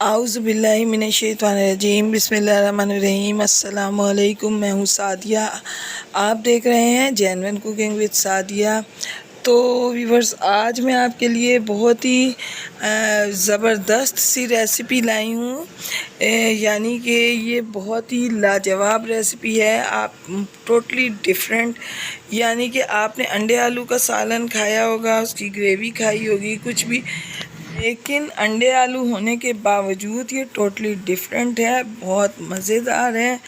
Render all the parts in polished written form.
आउज़ुबिल्लाहि मिनश्शैतानिर्रजीम बिस्मिल्लाहिर्रहमानिर्रहीम अस्सलामु अलैकुम। मैं हूँ सादिया, आप देख रहे हैं जेन्युइन कुकिंग विद सादिया। तो व्यूअर्स, आज मैं आपके लिए बहुत ही ज़बरदस्त सी रेसिपी लाई हूँ, यानी कि ये बहुत ही लाजवाब रेसिपी है। आप टोटली डिफरेंट, यानी कि आपने अंडे आलू का सालन खाया होगा, उसकी ग्रेवी खाई होगी कुछ भी, लेकिन अंडे आलू होने के बावजूद ये टोटली डिफरेंट है, बहुत मज़ेदार है।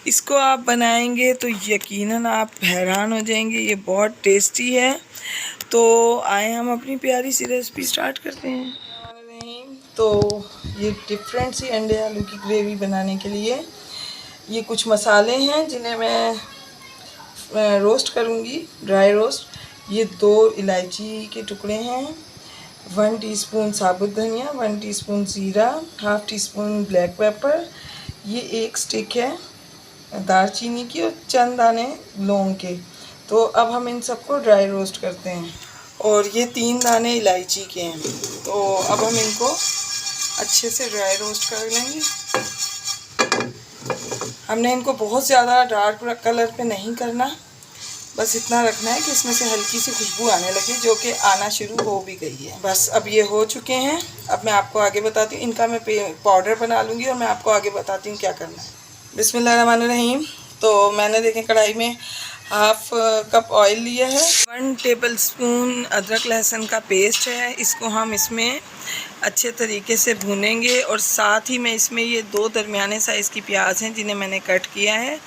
इसको आप बनाएंगे तो यकीनन आप हैरान हो जाएंगे, ये बहुत टेस्टी है। तो आए हम अपनी प्यारी सी रेसिपी स्टार्ट करते हैं। तो ये डिफरेंट सी अंडे आलू की ग्रेवी बनाने के लिए ये कुछ मसाले हैं जिन्हें मैं रोस्ट करूँगी, ड्राई रोस्ट। ये 2 इलायची के टुकड़े हैं, 1 टीस्पून साबुत धनिया, 1 टीस्पून ज़ीरा, हाफ़ टीस्पून ब्लैक पेपर, ये 1 स्टिक है दालचीनी की और चंद दाने लौंग के। तो अब हम इन सबको ड्राई रोस्ट करते हैं। और ये 3 दाने इलायची के हैं। तो अब हम इनको अच्छे से ड्राई रोस्ट कर लेंगे। हमने इनको बहुत ज़्यादा डार्क कलर पे नहीं करना, बस इतना रखना है कि इसमें से हल्की सी खुशबू आने लगे, जो कि आना शुरू हो भी गई है। बस अब ये हो चुके हैं। अब मैं आपको आगे बताती हूँ, इनका मैं पाउडर बना लूँगी और मैं आपको आगे बताती हूँ क्या करना है। बिस्मिल्लाहिर्रहमानिर्रहीम। तो मैंने देखें कढ़ाई में हाफ़ कप ऑयल लिया है, 1 टेबलस्पून अदरक लहसुन का पेस्ट है। इसको हम इसमें अच्छे तरीके से भूनेंगे और साथ ही में इसमें ये 2 दरमियाने साइज़ की प्याज हैं जिन्हें मैंने कट किया है,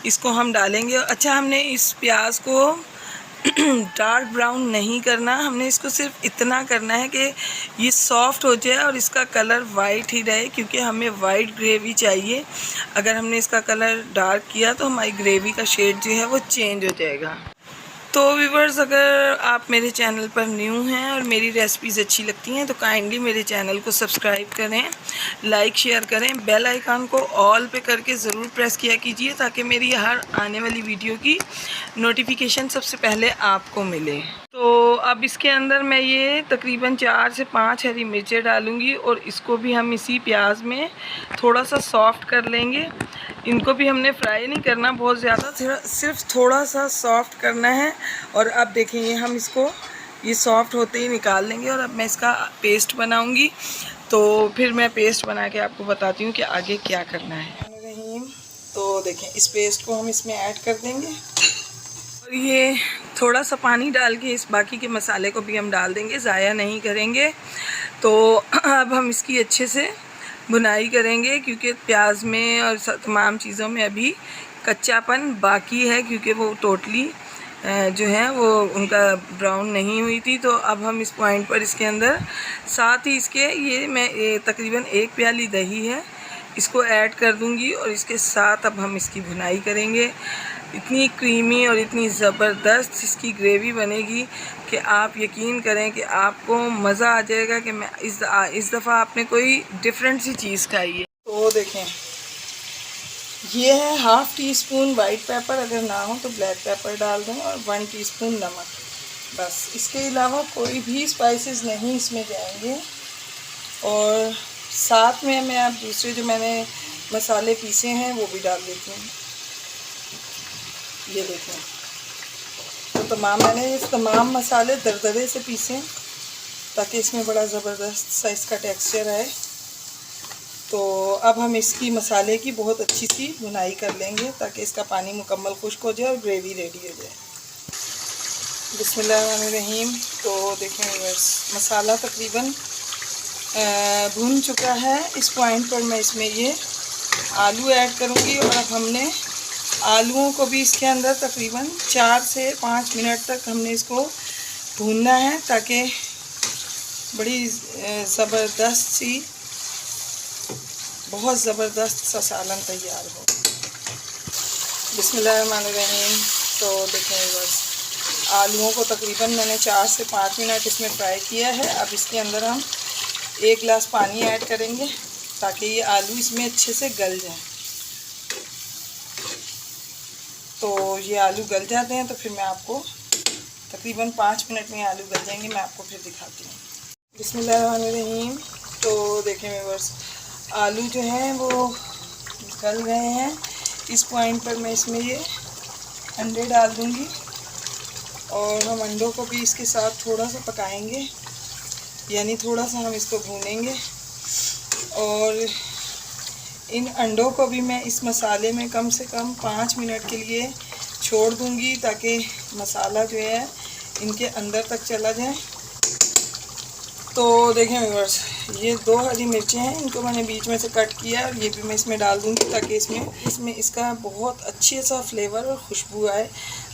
इसको हम डालेंगे। अच्छा, हमने इस प्याज को डार्क ब्राउन नहीं करना, हमने इसको सिर्फ इतना करना है कि ये सॉफ्ट हो जाए और इसका कलर वाइट ही रहे, क्योंकि हमें वाइट ग्रेवी चाहिए। अगर हमने इसका कलर डार्क किया तो हमारी ग्रेवी का शेड जो है वो चेंज हो जाएगा। तो व्यूअर्स, अगर आप मेरे चैनल पर न्यू हैं और मेरी रेसिपीज़ अच्छी लगती हैं तो काइंडली मेरे चैनल को सब्सक्राइब करें, लाइक शेयर करें, बेल आइकन को ऑल पे करके ज़रूर प्रेस किया कीजिए ताकि मेरी हर आने वाली वीडियो की नोटिफिकेशन सबसे पहले आपको मिले। तो अब इसके अंदर मैं ये तकरीबन 4 से 5 हरी मिर्चें डालूँगी और इसको भी हम इसी प्याज में थोड़ा सा सॉफ्ट कर लेंगे। इनको भी हमने फ्राई नहीं करना बहुत ज़्यादा, सिर्फ थोड़ा सा सॉफ्ट करना है। और अब देखेंगे हम इसको ये सॉफ्ट होते ही निकाल लेंगे और अब मैं इसका पेस्ट बनाऊंगी। तो फिर मैं पेस्ट बना के आपको बताती हूँ कि आगे क्या करना है। तो देखें, इस पेस्ट को हम इसमें ऐड कर देंगे और ये थोड़ा सा पानी डाल के इस बाकी के मसाले को भी हम डाल देंगे, ज़ाया नहीं करेंगे। तो अब हम इसकी अच्छे से भुनाई करेंगे, क्योंकि प्याज में और तमाम चीज़ों में अभी कच्चापन बाकी है, क्योंकि वो टोटली जो है वो उनका ब्राउन नहीं हुई थी। तो अब हम इस पॉइंट पर इसके अंदर साथ ही इसके ये तकरीबन 1 प्याली दही है, इसको ऐड कर दूंगी और इसके साथ अब हम इसकी भुनाई करेंगे। इतनी क्रीमी और इतनी ज़बरदस्त इसकी ग्रेवी बनेगी कि आप यकीन करें कि आपको मज़ा आ जाएगा कि मैं इस दफ़ा आपने कोई डिफरेंट सी चीज़ खाई है। तो देखें, ये है हाफ़ टीस्पून वाइट पेपर, अगर ना हो तो ब्लैक पेपर डाल दें, और 1 टीस्पून नमक। बस, इसके अलावा कोई भी स्पाइसेस नहीं इसमें जाएंगे। और साथ में मैं अब दूसरे जो मैंने मसाले पीसे हैं वो भी डाल देती हूँ। ये देखें, तो मैंने तमाम मसाले दरदरे से पीसे ताकि इसमें बड़ा ज़बरदस्त सा इसका टेक्सचर आए। तो अब हम इसकी मसाले की बहुत अच्छी सी भुनाई कर लेंगे ताकि इसका पानी मुकम्मल खुश्क हो जाए और ग्रेवी रेडी हो जाए। बिस्मिल्लाहिर्रहमानिर्रहीम। तो देखें व्यूअर्स, मसाला तकरीबन भुन चुका है। इस पॉइंट पर मैं इसमें ये आलू ऐड करूँगी और अब हमने आलूओं को भी इसके अंदर तकरीबन 4 से 5 मिनट तक हमने इसको भूनना है ताकि बड़ी ज़बरदस्त सी, बहुत ज़बरदस्त सा सालन तैयार हो। बिस्मिल्लाहिर्रहमानिर्रहीम। तो देखें बस, आलूओं को तकरीबन मैंने 4 से 5 मिनट इसमें फ्राई किया है। अब इसके अंदर हम 1 गिलास पानी ऐड करेंगे ताकि ये आलू इसमें अच्छे से गल जाए। तो ये आलू गल जाते हैं तो फिर मैं आपको तकरीबन 5 मिनट में आलू गल जाएंगे, मैं आपको फिर दिखाती हूँ। बिस्मिल्लाहिर्रहमानिर्रहीम। तो देखें व्यूअर्स, आलू जो हैं वो गल गए हैं। इस पॉइंट पर मैं इसमें ये अंडे डाल दूँगी और हम अंडों को भी इसके साथ थोड़ा सा पकाएंगे, यानी थोड़ा सा हम इसको भूनेंगे। और इन अंडों को भी मैं इस मसाले में कम से कम 5 मिनट के लिए छोड़ दूँगी ताकि मसाला जो है इनके अंदर तक चला जाए। तो देखें व्यूअर्स, ये 2 हरी मिर्चें हैं, इनको मैंने बीच में से कट किया और ये भी मैं इसमें डाल दूँगी ताकि इसमें इसका बहुत अच्छी सा फ्लेवर और खुशबू आए।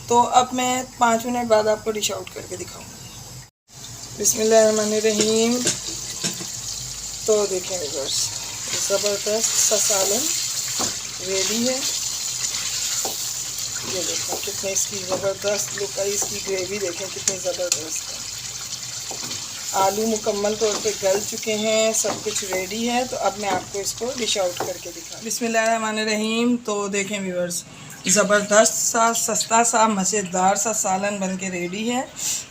तो अब मैं 5 मिनट बाद आपको डिश आउट करके दिखाऊंगी। बिस्मिल्लाहिर्रहमानिर्रहीम। तो देखें व्यूअर्स, ज़बरदस्त सा सालन रेडी है। ये देखें कितनी इसकी ज़बरदस्त लुक आई, इसकी ग्रेवी देखें कितनी ज़बरदस्त है। आलू मुकम्मल तौर पे गल चुके हैं, सब कुछ रेडी है। तो अब मैं आपको इसको डिश आउट करके दिखाऊँ। बिस्मिल्लाहिर्रहमानिर्रहीम। तो देखें व्यूअर्स, ज़बरदस्त सा सस्ता सा मज़ेदार सा सालन बन के रेडी है।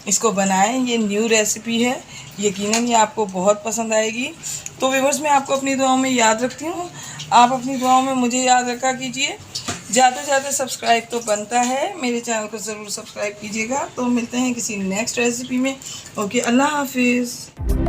इसको बनाएं, ये न्यू रेसिपी है, यकीनन ये आपको बहुत पसंद आएगी। तो व्यूअर्स, मैं आपको अपनी दुआओं में याद रखती हूँ, आप अपनी दुआओं में मुझे याद रखा कीजिए। ज़्यादा से ज़्यादा सब्सक्राइब तो बनता है, मेरे चैनल को ज़रूर सब्सक्राइब कीजिएगा। तो मिलते हैं किसी नेक्स्ट रेसिपी में। ओके, अल्लाह हाफिज़।